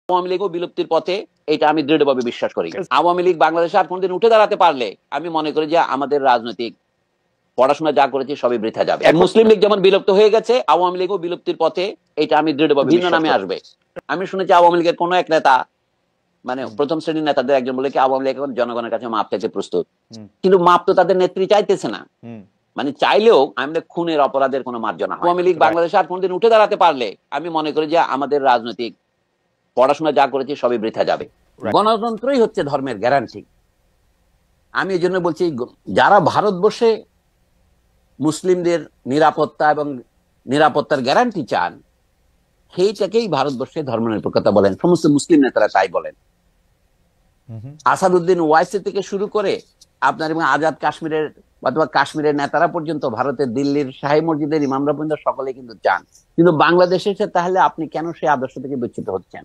আওয়ামী লীগও বিলুপ্তির পথে, এটা আমি দৃঢ়ভাবে বিশ্বাস করি। আওয়ামী লীগ বাংলাদেশে আর কোনদিন উঠে দাঁড়াতে পারলে আমি মনে করি যে আমাদের রাজনৈতিক পড়াশোনা যা করেছি সবই বৃথা যাবে। মুসলিম লীগ যেমন বিলুপ্ত হয়ে গেছে, আওয়ামী লীগও বিলুপ্তির পথে, এটা আমি দৃঢ়ভাবে ভিন্ন নামে আসবে। আমি শুনেছি আওয়ামী লীগের কোন এক নেতা, মানে প্রথম শ্রেণীর নেতাদের একজন বলে কি আওয়ামী লীগ এখন জনগণের কাছে মাপ চাইতে প্রস্তুত, কিন্তু মাপ তো তাদের নেত্রী চাইতেছে না। মানে চাইলেও আমাদের খুনের অপরাধের কোনো মার্জনা হয়। আওয়ামী লীগ বাংলাদেশে আর কোনদিন উঠে দাঁড়াতে পারলে আমি মনে করি যে আমাদের রাজনৈতিক পড়াশোনা যা করেছি সবই বৃথা যাবে। গণতন্ত্রই হচ্ছে ধর্মের গ্যারান্টি। আমি এই জন্য বলছি, যারা ভারতবর্ষে মুসলিমদের নিরাপত্তা এবং নিরাপত্তার গ্যারান্টি চান, সেইটাকেই ভারতবর্ষে ধর্মনিরপেক্ষতা বলেন। সমস্ত মুসলিম নেতারা তাই বলেন। আসাদুদ্দিন ওয়াইসি থেকে শুরু করে আপনার এবং আজাদ কাশ্মীরের অথবা কাশ্মীরের নেতারা পর্যন্ত, ভারতের দিল্লির শাহী মসজিদের ইমামরা পর্যন্ত সকলে কিন্তু চান। কিন্তু বাংলাদেশে তাহলে আপনি কেন সেই আদর্শ থেকে বিচ্যুত হচ্ছেন?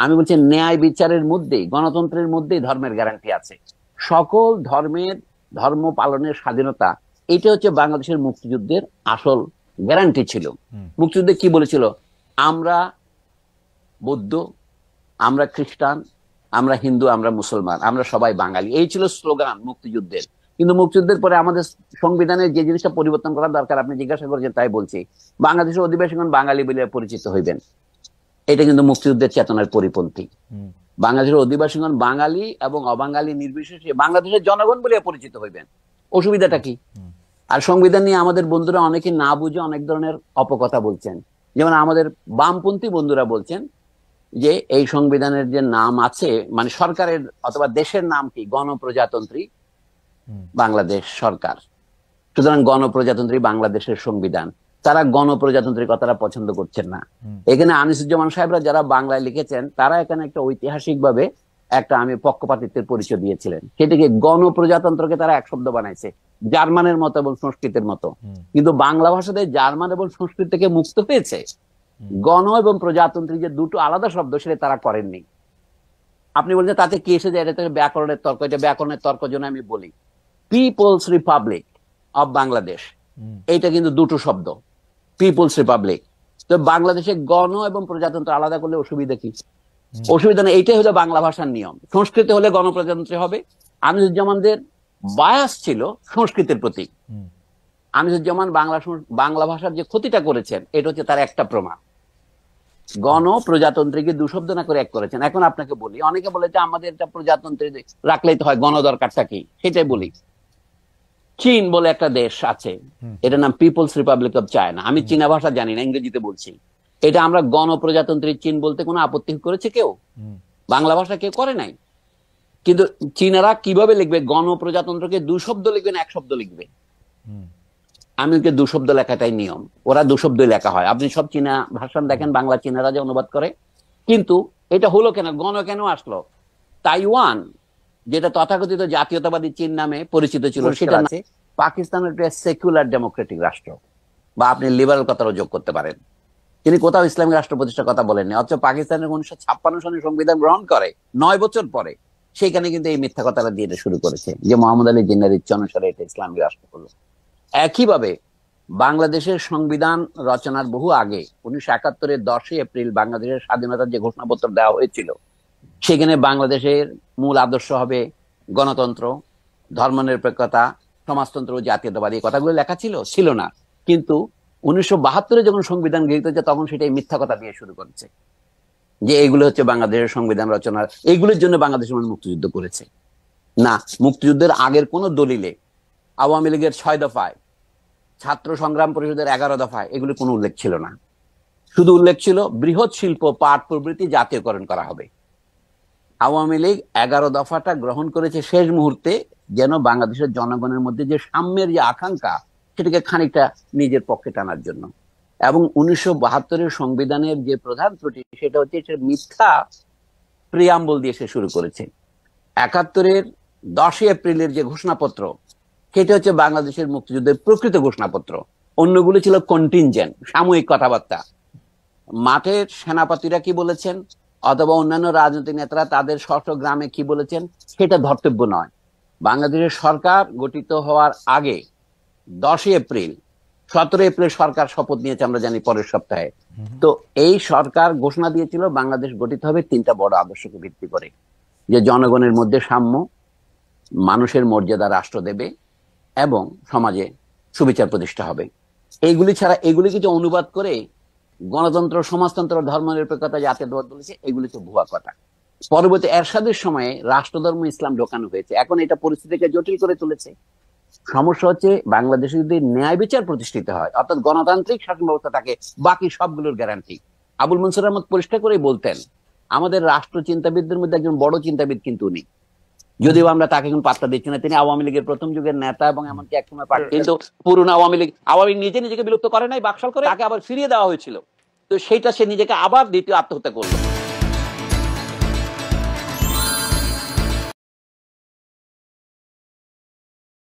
আমি বলছি, ন্যায় বিচারের মধ্যেই, গণতন্ত্রের মধ্যেই ধর্মের গ্যারান্টি আছে। সকল ধর্মের ধর্ম পালনের স্বাধীনতা, এটা হচ্ছে বাংলাদেশের মুক্তিযুদ্ধের আসল গ্যারান্টি ছিল। মুক্তিযুদ্ধে কি বলেছিল? আমরা বৌদ্ধ, আমরা খ্রিস্টান, আমরা হিন্দু, আমরা মুসলমান, আমরা সবাই বাঙালি, এই ছিল স্লোগান মুক্তিযুদ্ধের। কিন্তু মুক্তিযুদ্ধের পরে আমাদের সংবিধানের যে জিনিসটা পরিবর্তন করা দরকার, আপনি জিজ্ঞাসা করেছেন তাই বলছি, বাংলাদেশের অধিবাসীগণ বাঙালি বলে পরিচিত হইবেন, এটা কিন্তু মুক্তিযুদ্ধের চেতনার পরিপন্থী। বাংলাদেশের অধিবাসীগণ বাঙালি এবং অবাঙালি নির্বিশেষে বাংলাদেশের জনগণ বলে পরিচিত হইবেন। অসুবিধাটা কি? আর সংবিধান নিয়ে আমাদের বন্ধুরা অনেকে না বুঝে অনেক ধরনের অপকথা বলছেন। যেমন আমাদের বামপন্থী বন্ধুরা বলছেন যে এই সংবিধানের যে নাম আছে, মানে সরকারের অথবা দেশের নাম কি? গণপ্রজাতন্ত্রী বাংলাদেশ সরকার। সুতরাং গণপ্রজাতন্ত্রী বাংলাদেশের সংবিধান। তারা গণপ্রজাতন্ত্রীর কথাটা পছন্দ করছেন না। এখানে আনিসুজ্জামান সাহেবরা যারা বাংলায় লিখেছেন, তারা এখানে একটা ঐতিহাসিক ভাবে একটা আমি পক্ষপাতিত্বের পরিচয় দিয়েছিলেন। সেটাকে গণপ্রজাতন্ত্রকে তারা এক শব্দ বানাইছে, জার্মানের মতো এবং সংস্কৃতের মতো। কিন্তু বাংলা ভাষাতে জার্মান এবং সংস্কৃত থেকে মুক্ত হয়েছে। গণ এবং প্রজাতন্ত্রী যে দুটো আলাদা শব্দ, সেটা তারা করেননি। আপনি বলছেন তাতে কি এসে যায়? এটা ব্যাকরণের তর্ক। এটা ব্যাকরণের তর্ক জন্য আমি বলি, পিপলস রিপাবলিক অব বাংলাদেশ, এইটা কিন্তু দুটো শব্দ, পিপলস রিপাবলিক। তো বাংলাদেশে গণ এবং প্রজাতন্ত্র আলাদা করলে অসুবিধা কি? অসুবিধা নেই, এইটাই হলো বাংলা ভাষার নিয়ম। সংস্কৃত হলে গণপ্রজাতন্ত্রী হবে। আনিসুজ্জামানদের বায়াস ছিল সংস্কৃতের প্রতি। আনিসুজ্জামান বাংলা ভাষার যে ক্ষতিটা করেছেন, এটা হচ্ছে তার একটা প্রমাণ। গণ প্রজাতন্ত্রীকে দু শব্দ না করে এক করেছেন। এখন আপনাকে বলি, অনেকে বলে যে আমাদের এটা প্রজাতন্ত্রী রাখলেই তো হয়, গণ দরকারটা কি? সেটাই বলি। চীন বলে একটা দেশ আছে, এটার নাম পিপলস রিপাবলিক অফ চায়না। আমি চীনা ভাষা জানি না, ইংরেজিতে বলছি। এটা আমরা গণপ্রজাতন্ত্রী চীন বলতে কোনো আপত্তি করেছে কেউ? বাংলা ভাষা কেউ করে নাই। কিন্তু চীনারা কিভাবে লিখবে? গণপ্রজাতন্ত্রকে দু শব্দ লিখবে না এক শব্দ লিখবে? আমি ওকে দু শব্দ লেখাটাই নিয়ম। ওরা দু শব্দই লেখা হয়। আপনি সব চীনা ভাষণ দেখেন, বাংলা চীনারা যে অনুবাদ করে। কিন্তু এটা হলো কেন? গণ কেন আসলো? তাইওয়ান, যেটা তথাকথিত জাতীয়তাবাদী চীন নামে পরিচিত ছিল, সেটা আছে পাকিস্তানের একটা সেকুলার ডেমোক্রেটিক রাষ্ট্র, বা আপনি লিবারাল কথাও যোগ করতে পারেন। তিনি কোথাও ইসলামিক রাষ্ট্র প্রতিষ্ঠার কথা বলেননি। অথচ পাকিস্তানের 1956 সনে সংবিধান গ্রহণ করে 9 বছর পরে সেখানে কিন্তু এই মিথ্যা কথাটা দিয়ে শুরু করেছে যে মোহাম্মদ আলী জিন্নাহর ইচ্ছা অনুসারে এটা ইসলামিক রাষ্ট্র হলো। একইভাবে বাংলাদেশের সংবিধান রচনার বহু আগে 1971-এর 10 এপ্রিল বাংলাদেশের স্বাধীনতার যে ঘোষণাপত্র দেওয়া হয়েছিল, সেখানে বাংলাদেশের মূল আদর্শ হবে গণতন্ত্র, ধর্মনিরপেক্ষতা, সমাজতন্ত্র, জাতীয়তাবাদী, কথাগুলো লেখা ছিল? ছিল না। কিন্তু 1972-এ যখন সংবিধান গৃহীত হচ্ছে, তখন সেটাই মিথ্যা কথা দিয়ে শুরু করেছে যে এগুলো হচ্ছে বাংলাদেশের সংবিধান রচনার, এইগুলোর জন্য বাংলাদেশের মানুষ মুক্তিযুদ্ধ করেছে। না, মুক্তিযুদ্ধের আগের কোন দলিলে, আওয়ামী লীগের 6 দফায়, ছাত্র সংগ্রাম পরিষদের 11 দফায় এগুলি কোনো উল্লেখ ছিল না। শুধু উল্লেখ ছিল বৃহৎ শিল্প, পাট প্রভৃতি জাতীয়করণ করা হবে। আওয়ামী লীগ 11 দফাটা গ্রহণ করেছে শেষ মুহূর্তে, যেন বাংলাদেশের জনগণের মধ্যে যে সাম্যের যে আকাঙ্ক্ষা, সেটাকে খানিকটা নিজের পক্ষে টানার জন্য। এবং 1972-এর সংবিধানের যে প্রধান ত্রুটি, সেটা হচ্ছে সে মিথ্যা প্রিয়াম্বল দিয়ে সে শুরু করেছে। 71-এর 10 এপ্রিলের যে ঘোষণাপত্র, সেটা হচ্ছে বাংলাদেশের মুক্তিযুদ্ধের প্রকৃত ঘোষণাপত্র। অন্যগুলো ছিল কন্টিনজেন্ট, সাময়িক কথাবার্তা। মাঠের সেনাপতিরা কি বলেছেন অথবা অন্যান্য রাজনৈতিক নেতারা তাদের স্ব গ্রামে কি বলেছেন, সেটা ধর্তব্য নয়। বাংলাদেশের সরকার গঠিত হওয়ার আগে 10 এপ্রিল 17 এপ্রিল সরকার শপথ নিয়েছে, আমরা জানি পরের সপ্তাহে। তো এই সরকার ঘোষণা দিয়েছিল বাংলাদেশ গঠিত হবে 3টা বড় আদর্শকে ভিত্তি করে, যে জনগণের মধ্যে সাম্য, মানুষের মর্যাদা রাষ্ট্র দেবে এবং সমাজে সুবিচার প্রতিষ্ঠা হবে। এইগুলি ছাড়া, এগুলি কিছু অনুবাদ করে গণতন্ত্র, সমাজতন্ত্র, ধর্মনিরপেক্ষতা, জাতীয়তাবাদ বলেছে, এগুলি তো ভুয়া কথা। পরবর্তী এরশাদের সময়ে রাষ্ট্রধর্ম ইসলাম ঢোকানো হয়েছে, এখন এটা পরিস্থিতিকে জটিল করে তুলেছে। সমস্যা হচ্ছে বাংলাদেশে যদি ন্যায় বিচার প্রতিষ্ঠিত হয়, অর্থাৎ গণতান্ত্রিক শাসন ব্যবস্থা থাকে, বাকি সবগুলোর গ্যারান্টি। আবুল মনসুর আহমদ পরিষ্কার করেই বলতেন, আমাদের রাষ্ট্র চিন্তাবিদদের মধ্যে একজন বড় চিন্তাবিদ কিন্তু উনি, যদিও আমরা তাকে এখন পাত্তা দিচ্ছি না। তিনি আওয়ামী লীগের প্রথম যুগের নেতা এবং এমনকি একসময় পার্টি, কিন্তু পুরনো আওয়ামী লীগ নিজে নিজেকে বিলুপ্ত করে নাই, বাকশাল করে তাকে আবার ফিরিয়ে দেওয়া হয়েছিল। তো সেইটা সে নিজেকে আবার দ্বিতীয় আত্মহত্যা করলো।